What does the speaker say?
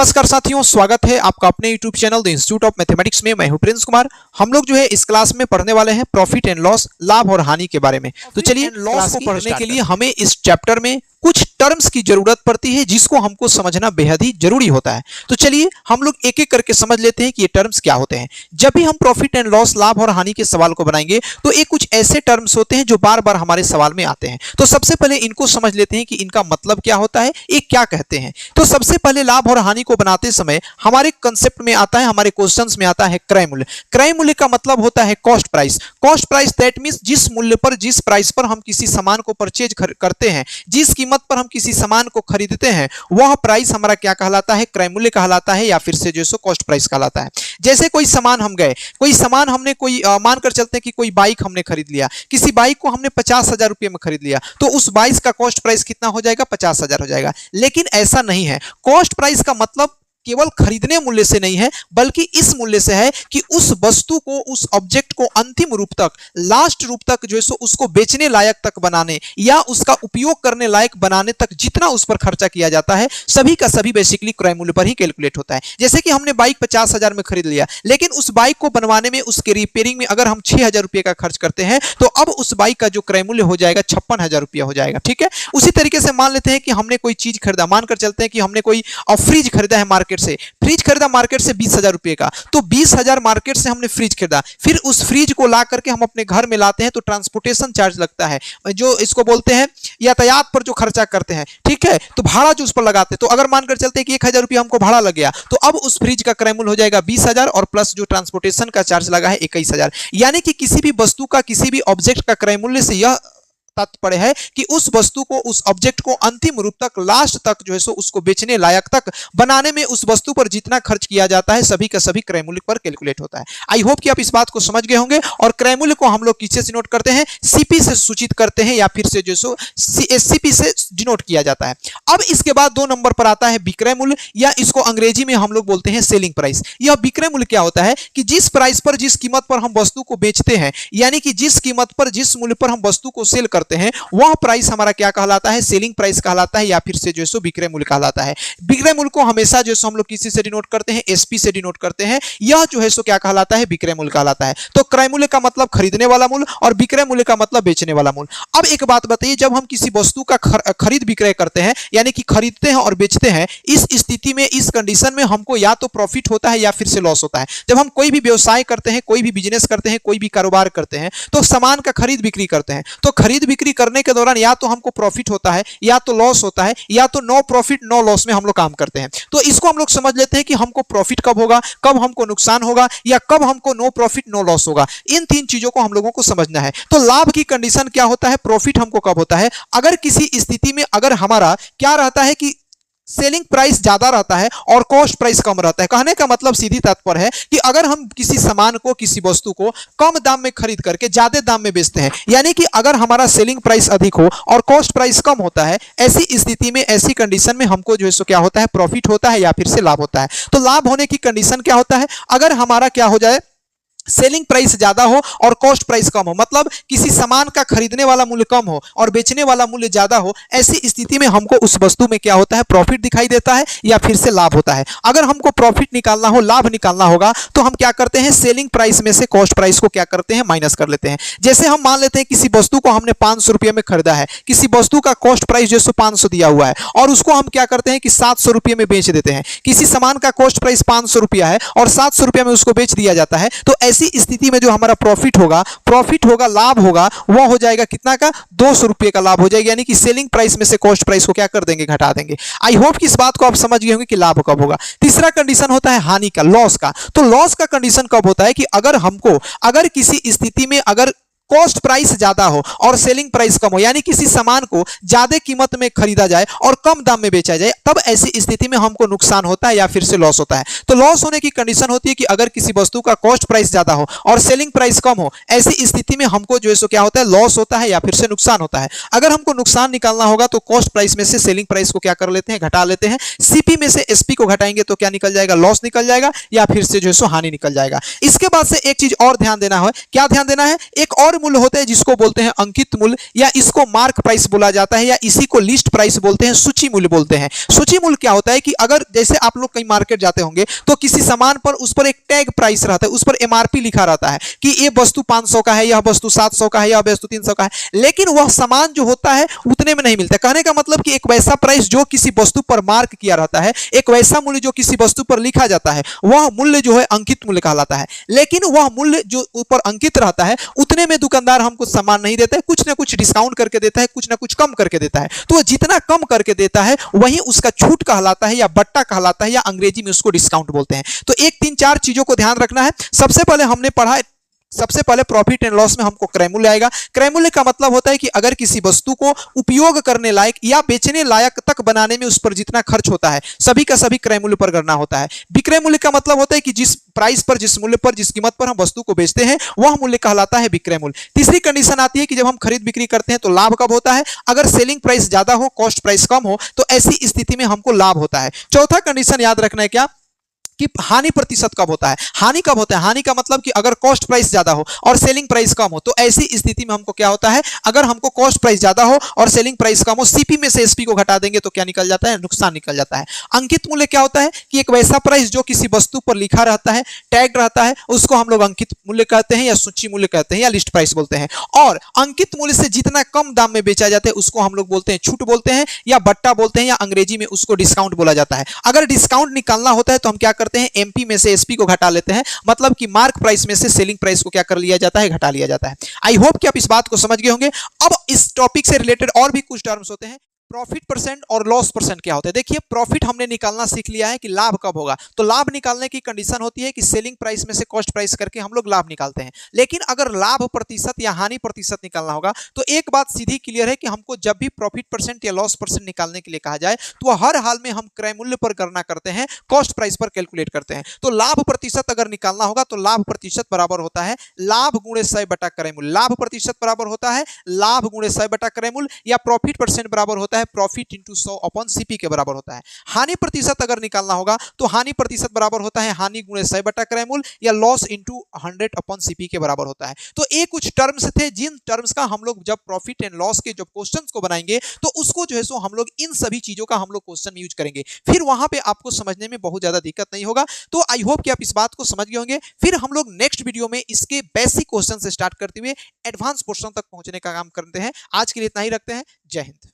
नमस्कार साथियों, स्वागत है आपका अपने YouTube channel the institute of mathematics में। मैं हूं प्रिंस कुमार। हम लोग जो है इस क्लास में पढ़ने वाले हैं प्रॉफिट एंड लॉस, लाभ और हानि के बारे में। तो चलिए, लॉस को पढ़ने के लिए हमें इस चैप्टर में कुछ टर्म्स की जरूरत पड़ती है जिसको हमको समझना बेहद ही जरूरी होता है। तो चलिए हम लोग एक एक करके समझ लेते हैं कि ये टर्म्स क्या होते हैं। जब भी हम प्रॉफिट एंड लॉस, लाभ और हानि के सवाल को बनाएंगे तो ये कुछ ऐसे टर्म्स होते हैं जो बार बार हमारे सवाल में आते हैं। तो सबसे पहले इनको समझ लेते हैं कि इनका मतलब क्या होता है, ये क्या कहते हैं। तो सबसे पहले लाभ और हानि को बनाते समय हमारे कंसेप्ट में आता है, हमारे क्वेश्चंस में आता है क्रय मूल्य। क्रय मूल्य का मतलब होता है cost price. Cost price that means जिस मूल्य पर, जिस प्राइस पर हम किसी सामान को परचेज करते हैं, जिस कीमत पर हम किसी सामान को खरीदते हैं, वह प्राइस हमारा क्या कहलाता है, क्रय मूल्य कहलाता है, या फिर से जो सो कॉस्ट प्राइस कहलाता है। जैसे कोई सामान हम गए, कोई सामान हमने मानकर चलते हैं कि कोई बाइक हमने खरीद लिया, किसी बाइक को हमने 50,000 रुपये में खरीद लिया, तो उस बाइक का कॉस्ट प्राइस कितना हो जाएगा, 50,000 हो जाएगा। लेकिन ऐसा नहीं है। कॉस्ट प्राइस का मतलब केवल खरीदने मूल्य से नहीं है, बल्कि इस मूल्य से है कि उस वस्तु को, उस ऑब्जेक्ट को अंतिम रूप तक, लास्ट रूप तक जो है सो उसको बेचने लायक तक बनाने या उसका उपयोग करने लायक बनाने तक जितना उस पर खर्चा किया जाता है, सभी का सभी बेसिकली क्रय मूल्य पर ही कैलकुलेट होता है। जैसे कि हमने बाइक 50,000 में खरीद लिया, लेकिन उस बाइक को बनवाने में, उसके रिपेयरिंग में अगर हम 6,000 रुपये का खर्च करते हैं, तो अब उस बाइक का जो क्रय मूल्य हो जाएगा 56,000 रुपया हो जाएगा। ठीक है। उसी तरीके से मान लेते हैं कि हमने कोई चीज खरीदा, मानकर चलते हैं कि हमने कोई फ्रिज खरीदा है मार्केट से, फ्रिज खरीदा मार्केट से 20,000 रुपये का, तो 20,000 मार्केट से हमने फ्रिज खरीदा, फिर उस फ्रिज को ला करके हम अपने घर में लाते हैं तो ट्रांसपोर्टेशन चार्ज लगता है, जो इसको बोलते हैं यातायात पर जो खर्चा करते हैं। ठीक है। तो भाड़ा जो उस पर लगाते हैं, तो अगर मानकर चलते हैं कि 1,000 रुपये हमको भाड़ा लग गया, तो अब उस फ्रिज का क्रय मूल्य हो जाएगा 20,000 और प्लस जो ट्रांसपोर्टेशन का चार्ज लगा है 21,000। यानी कि किसी भी वस्तु का, किसी भी ऑब्जेक्ट का क्रय मूल्य से यह तात्पर्य है कि उस वस्तु को, उस ऑब्जेक्ट को अंतिम रूप तक, लास्ट तक जो है सो उसको बेचने लायक तक बनाने में उस वस्तु पर जितना खर्च किया जाता है, सभी का सभी क्रय मूल्य पर कैलकुलेट होता है। आई होप कि आप इस बात को समझ गए होंगे। और क्रय मूल्य को हम लोग किससे डिनोट करते हैं, सीपी से सूचित करते हैं, या फिर से जो सो एससीपी से डिनोट किया जाता है। अब इसके बाद 2 नंबर पर आता है विक्रय मूल्य, या इसको अंग्रेजी में हम लोग बोलते हैं सेलिंग प्राइस। यह विक्रय मूल्य क्या होता है कि जिस प्राइस पर, जिस कीमत पर हम वस्तु को बेचते हैं, यानी कि जिस कीमत पर, जिस मूल्य पर हम वस्तु को सेल करते हैं, वह प्राइस हमारा क्या कहलाता है, सेलिंग प्राइस कहलाता है, या फिर से जो है विक्रय मूल्य कहलाता है। विक्रय मूल्य को हमेशा जो है हम लोग किसी से डिनोट करते हैं, एसपी से डिनोट करते हैं। यह जो है क्या कहलाता है, विक्रय मूल्य कहलाता है। तो क्रय मूल्य का मतलब खरीदने वाला मूल्य और विक्रय मूल्य का मतलब बेचने वाला मूल्य। अब एक बात बताइए, जब हम किसी वस्तु का खरीद विक्रय करते हैं, यानी कि खरीदते हैं और बेचते हैं, इस स्थिति में, इस कंडीशन में हमको या तो प्रॉफिट होता है या फिर से लॉस होता है। जब हम कोई भी व्यवसाय करते हैं, कोई भी बिजनेस करते हैं, कोई भी कारोबार करते हैं, तो सामान का खरीद बिक्री करते हैं, तो खरीद बिक्री करने के दौरान या तो हमको प्रॉफिट होता है, या तो लॉस होता है, या तो नो प्रॉफिट नो लॉस में हम लोग काम करते हैं। तो इसको हम लोग समझ लेते हैं कि हमको प्रॉफिट कब होगा, कब हमको नुकसान होगा, या कब हमको नो प्रॉफिट नो लॉस होगा। इन 3 चीजों को हम लोगों को समझना है। तो लाभ की कंडीशन क्या होता है, प्रॉफिट हमको कब होता है, अगर किसी स्थिति में अगर हमारा क्या रहता है कि सेलिंग प्राइस ज्यादा रहता है और कॉस्ट प्राइस कम रहता है। कहने का मतलब सीधी तात्पर्य है कि अगर हम किसी सामान को, किसी वस्तु को कम दाम में खरीद करके ज्यादा दाम में बेचते हैं, यानी कि अगर हमारा सेलिंग प्राइस अधिक हो और कॉस्ट प्राइस कम होता है, ऐसी स्थिति में, ऐसी कंडीशन में हमको जो है सो क्या होता है, प्रॉफिट होता है या फिर से लाभ होता है। तो लाभ होने की कंडीशन क्या होता है, अगर हमारा क्या हो जाए, सेलिंग प्राइस ज्यादा हो और कॉस्ट प्राइस कम हो, मतलब किसी सामान का खरीदने वाला मूल्य कम हो और बेचने वाला मूल्य ज्यादा हो, ऐसी स्थिति में हमको उस वस्तु में क्या होता है, प्रॉफिट दिखाई देता है या फिर से लाभ होता है। अगर हमको प्रॉफिट निकालना हो, लाभ निकालना होगा, तो हम क्या करते हैं, सेलिंग प्राइस में से कॉस्ट प्राइस को क्या करते हैं, माइनस कर लेते हैं। जैसे हम मान लेते हैं किसी वस्तु को हमने 500 रुपये में खरीदा है, किसी वस्तु का कॉस्ट प्राइस जो 500 दिया हुआ है, और उसको हम क्या करते हैं कि 700 रुपये में बेच देते हैं। किसी सामान का कॉस्ट प्राइस 500 रुपया है और 700 रुपये में उसको बेच दिया जाता है, तो ऐसी स्थिति में जो हमारा प्रॉफिट होगा, लाभ होगा, वो हो जाएगा कितना का, 200 रुपये का लाभ हो जाएगा। यानी कि सेलिंग प्राइस में से कॉस्ट प्राइस को क्या कर देंगे, घटा देंगे। आई होप कि इस बात को आप समझ गए होंगे कि लाभ कब होगा। तीसरा कंडीशन होता है हानि का, लॉस का। तो लॉस का कंडीशन कब होता है कि अगर किसी स्थिति में अगर कॉस्ट प्राइस ज्यादा हो और सेलिंग प्राइस कम हो, यानी किसी सामान को ज्यादा कीमत में खरीदा जाए और कम दाम में बेचा जाए, तब ऐसी स्थिति में हमको नुकसान होता है या फिर से लॉस होता है। तो लॉस होने की कंडीशन होती है कि अगर किसी वस्तु का कॉस्ट प्राइस ज्यादा हो और सेलिंग प्राइस कम हो, ऐसी स्थिति में हमको जो है सो क्या होता है, लॉस होता है या फिर से नुकसान होता है। अगर हमको नुकसान निकालना होगा तो कॉस्ट प्राइस में से सेलिंग प्राइस को क्या कर लेते हैं, घटा लेते हैं। सीपी में से एसपी को घटाएंगे तो क्या निकल जाएगा, लॉस निकल जाएगा, या फिर से जो है सो हानि निकल जाएगा। इसके बाद से एक चीज और ध्यान देना है, क्या ध्यान देना है, एक और और मूल्य होते हैं जिसको बोलते हैं अंकित मूल्य, या इसको मार्क प्राइस बोला जाता है, या इसी को लिस्ट प्राइस बोलते हैं, सूची मूल्य बोलते हैं। सूची मूल्य क्या होता है कि अगर जैसे आप लोग कहीं मार्केट जाते होंगे तो किसी सामान पर उस पर एक टैग प्राइस रहता है, उस पर एमआरपी लिखा रहता है कि ये वस्तु 500 का है, यह वस्तु 700 का है, यह वस्तु 300 का है, लेकिन वह सामान जो होता है उतने में नहीं मिलता। कहने का मतलब कि एक वैसा प्राइस जो किसी वस्तु पर मार्क किया रहता है, एक वैसा मूल्य जो किसी वस्तु पर लिखा जाता है, वह मूल्य जो है अंकित मूल्य कहलाता है। लेकिन वह मूल्य जो ऊपर अंकित रहता है उतने में दुकानदार हमको सामान नहीं देता है, कुछ ना कुछ डिस्काउंट करके देता है, कुछ ना कुछ कम करके देता है। तो जितना कम करके देता है वही उसका छूट कहलाता है, या बट्टा कहलाता है, या अंग्रेजी में उसको डिस्काउंट बोलते हैं। तो एक 3-4 चीजों को ध्यान रखना है। सबसे पहले हमने पढ़ा, सबसे पहले प्रॉफिट एंड लॉस में हमको क्रय मूल्य आएगा। क्रय मूल्य का मतलब होता है कि अगर किसी वस्तु को उपयोग करने लायक या बेचने लायक तक बनाने में उस पर जितना खर्च होता है सभी का सभी क्रय मूल्य पर गणना होता है। विक्रय मूल्य का मतलब होता है कि जिस प्राइस पर, जिस मूल्य पर, जिस कीमत पर हम वस्तु को बेचते हैं वह मूल्य कहलाता है विक्रय मूल्य। तीसरी कंडीशन आती है कि जब हम खरीद बिक्री करते हैं तो लाभ कब होता है? अगर सेलिंग प्राइस ज्यादा हो, कॉस्ट प्राइस कम हो, तो ऐसी स्थिति में हमको लाभ होता है। चौथा कंडीशन याद रखना है क्या कि हानि प्रतिशत कब होता है? हानि कब होता है? हानि का मतलब कि अगर कॉस्ट प्राइस ज्यादा हो और सेलिंग प्राइस कम हो, तो ऐसी स्थिति में हमको क्या होता है? अगर हमको कॉस्ट प्राइस ज्यादा हो और सेलिंग प्राइस कम हो, सीपी में से एसपी को घटा देंगे तो क्या निकल जाता है? नुकसान निकल जाता है। अंकित मूल्य क्या होता है कि एक वैसा प्राइस जो किसी वस्तु पर लिखा रहता है, टैग रहता है, उसको हम लोग अंकित मूल्य कहते हैं, या सूची मूल्य कहते हैं, या लिस्ट प्राइस बोलते हैं। और अंकित मूल्य से जितना कम दाम में बेचा जाता है उसको हम लोग बोलते हैं छूट बोलते हैं, या बट्टा बोलते हैं, या अंग्रेजी में उसको डिस्काउंट बोला जाता है। अगर डिस्काउंट निकालना होता है तो हम क्या करते हैं? एमपी में से एसपी को घटा लेते हैं, मतलब कि मार्क प्राइस में से सेलिंग प्राइस को क्या कर लिया जाता है? घटा लिया जाता है। आई होप कि आप इस बात को समझ गए होंगे। अब इस टॉपिक से रिलेटेड और भी कुछ टर्म्स होते हैं। प्रॉफिट परसेंट और लॉस परसेंट क्या होता है? देखिए, प्रॉफिट हमने निकालना सीख लिया है कि लाभ कब होगा। तो लाभ निकालने की कंडीशन होती है कि सेलिंग प्राइस में से कॉस्ट प्राइस करके हम लोग लाभ निकालते हैं। लेकिन अगर लाभ प्रतिशत या हानि प्रतिशत निकालना होगा तो एक बात सीधी क्लियर है कि हमको जब भी प्रॉफिट परसेंट या लॉस परसेंट निकालने के लिए कहा जाए तो हर हाल में हम क्रय मूल्य पर गणना करते हैं, कॉस्ट प्राइस पर कैलकुलेट करते हैं। तो लाभ प्रतिशत अगर निकालना होगा तो लाभ प्रतिशत बराबर होता है लाभ गुणे 100 बटा क्रय मूल्य। लाभ प्रतिशत बराबर होता है लाभ गुणे 100 बटा क्रय मूल्य, या प्रॉफिट परसेंट बराबर होता है प्रॉफिट इंटू 100 अपॉन सीपी के बराबर होता है। हानि प्रतिशत अगर निकालना होगा तो हानि प्रतिशत बराबर होता है हानि गुणे 100 बटा क्रय मूल्य, या लॉस इंटू 100 अपॉन सीपी के बराबर होता है। तो ये कुछ टर्म्स थे जिन टर्म्स का हम लोग जब प्रॉफिट एंड लॉस के जब क्वेश्चंस को बनाएंगे तो उसको जो है सो हम लोग इन सभी चीजों का हम लोग क्वेश्चन यूज करेंगे। फिर वहां पे आपको समझने में बहुत ज्यादा दिक्कत नहीं होगा। तो आई होप कि आप इस बात को समझ गए होंगे। फिर हम लोग नेक्स्ट वीडियो में इसके बेसिक क्वेश्चन से स्टार्ट करते हुए एडवांस पोर्शन तक पहुंचने का काम करते हैं। आज के लिए इतना ही रखते हैं। जय हिंद।